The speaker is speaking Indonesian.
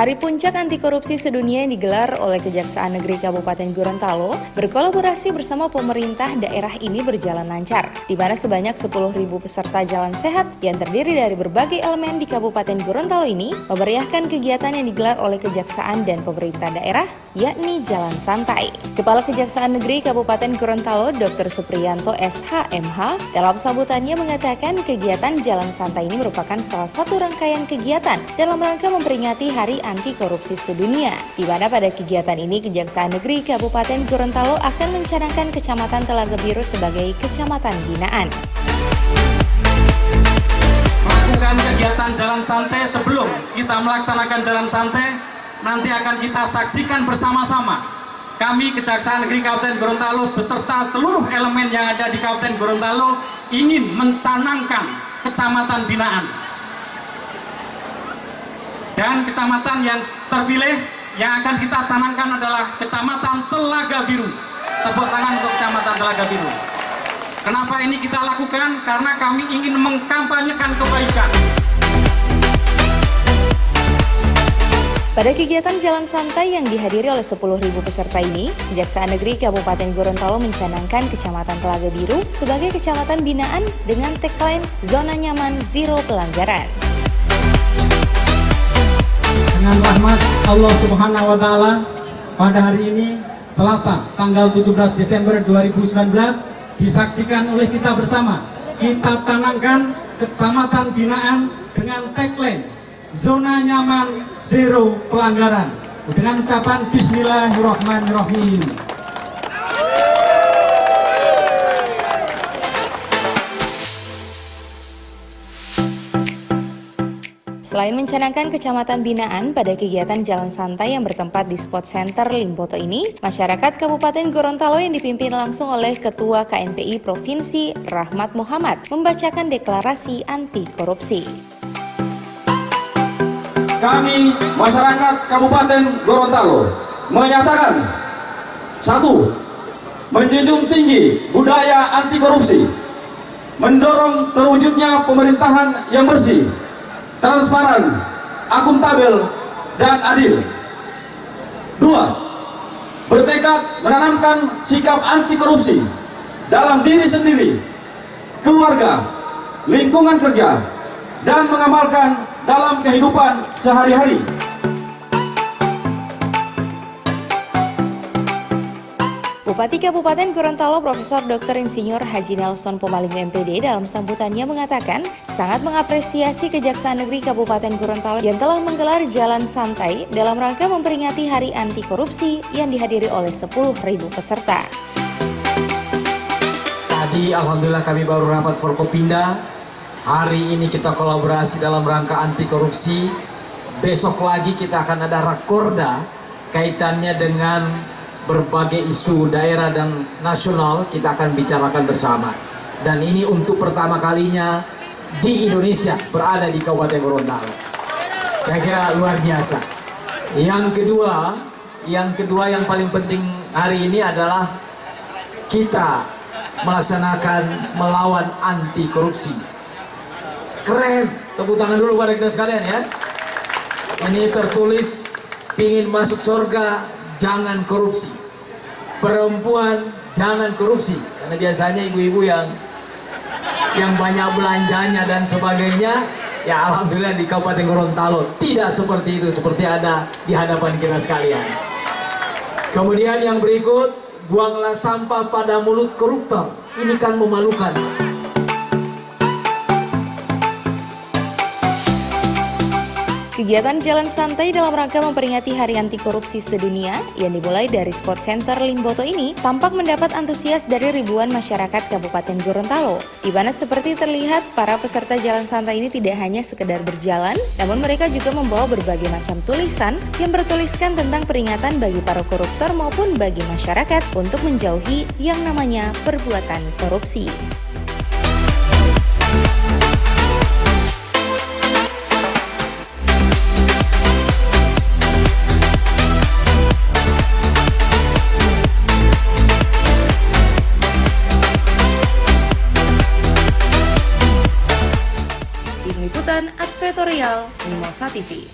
Hari Puncak Anti Korupsi Sedunia yang digelar oleh Kejaksaan Negeri Kabupaten Gorontalo berkolaborasi bersama pemerintah daerah ini berjalan lancar, di mana sebanyak 10.000 peserta jalan sehat yang terdiri dari berbagai elemen di Kabupaten Gorontalo ini memeriahkan kegiatan yang digelar oleh Kejaksaan dan pemerintah daerah, yakni Jalan Santai. Kepala Kejaksaan Negeri Kabupaten Gorontalo, Dr. Supriyanto SHMH, dalam sambutannya mengatakan kegiatan Jalan Santai ini merupakan salah satu rangkaian kegiatan dalam rangka memperingati Hari Anti Korupsi Sedunia, di mana pada kegiatan ini Kejaksaan Negeri Kabupaten Gorontalo akan mencanangkan Kecamatan Telaga Biru sebagai Kecamatan Binaan. Melakukan kegiatan Jalan Santai sebelum kita melaksanakan Jalan Santai, nanti akan kita saksikan bersama-sama. Kami Kejaksaan Negeri Kabupaten Gorontalo beserta seluruh elemen yang ada di Kabupaten Gorontalo ingin mencanangkan Kecamatan Binaan. Dan kecamatan yang terpilih yang akan kita canangkan adalah Kecamatan Telaga Biru. Tepuk tangan untuk Kecamatan Telaga Biru. Kenapa ini kita lakukan? Karena kami ingin mengkampanyekan kebaikan. Pada kegiatan Jalan Santai yang dihadiri oleh 10.000 peserta ini, Kejaksaan Negeri Kabupaten Gorontalo mencanangkan Kecamatan Telaga Biru sebagai Kecamatan Binaan dengan tagline Zona Nyaman Zero Pelanggaran. Dengan rahmat Allah Subhanahu wa Ta'ala, pada hari ini Selasa tanggal 17 Desember 2019 disaksikan oleh kita bersama. Kita canangkan Kecamatan Binaan dengan tagline Zona Nyaman Zero Pelanggaran dengan ucapan Bismillahirrahmanirrahim. Selain mencanangkan Kecamatan Binaan pada kegiatan Jalan Santai yang bertempat di Sport Center Limboto ini, masyarakat Kabupaten Gorontalo yang dipimpin langsung oleh Ketua KNPI Provinsi Rahmat Muhammad membacakan deklarasi anti korupsi. Kami masyarakat Kabupaten Gorontalo menyatakan 1. Menjunjung tinggi budaya anti korupsi, mendorong terwujudnya pemerintahan yang bersih, transparan, akuntabel, dan adil. 2. Bertekad menanamkan sikap anti korupsi dalam diri sendiri, keluarga, lingkungan kerja, dan mengamalkan dalam kehidupan sehari-hari. Bupati Kabupaten Gorontalo Profesor Dr. Insinyur Haji Nelson Pomalingo MPD dalam sambutannya mengatakan sangat mengapresiasi Kejaksaan Negeri Kabupaten Gorontalo yang telah menggelar Jalan Santai dalam rangka memperingati Hari Anti Korupsi yang dihadiri oleh 10.000 peserta. Tadi alhamdulillah kami baru rapat Forkopimda. Hari ini kita kolaborasi dalam rangka anti korupsi. Besok lagi kita akan ada rakorda kaitannya dengan berbagai isu daerah dan nasional, kita akan bicarakan bersama. Dan ini untuk pertama kalinya di Indonesia berada di Kabupaten Gorontalo. Saya kira luar biasa. Yang kedua yang paling penting hari ini adalah kita melaksanakan melawan anti korupsi. Keren, tepuk tangan dulu pada kita sekalian ya. Ini tertulis pingin masuk surga jangan korupsi, perempuan jangan korupsi, karena biasanya ibu-ibu yang banyak belanjanya dan sebagainya. Ya alhamdulillah di Kabupaten Gorontalo tidak seperti itu, seperti ada di hadapan kita sekalian. Kemudian yang berikut, buanglah sampah pada mulut koruptor. Ini kan memalukan. Kegiatan Jalan Santai dalam rangka memperingati Hari Anti Korupsi Sedunia yang dimulai dari Sport Center Limboto ini tampak mendapat antusias dari ribuan masyarakat Kabupaten Gorontalo, di mana seperti terlihat para peserta Jalan Santai ini tidak hanya sekedar berjalan, namun mereka juga membawa berbagai macam tulisan yang bertuliskan tentang peringatan bagi para koruptor maupun bagi masyarakat untuk menjauhi yang namanya perbuatan korupsi. Liputan Advertorial Mimosa TV.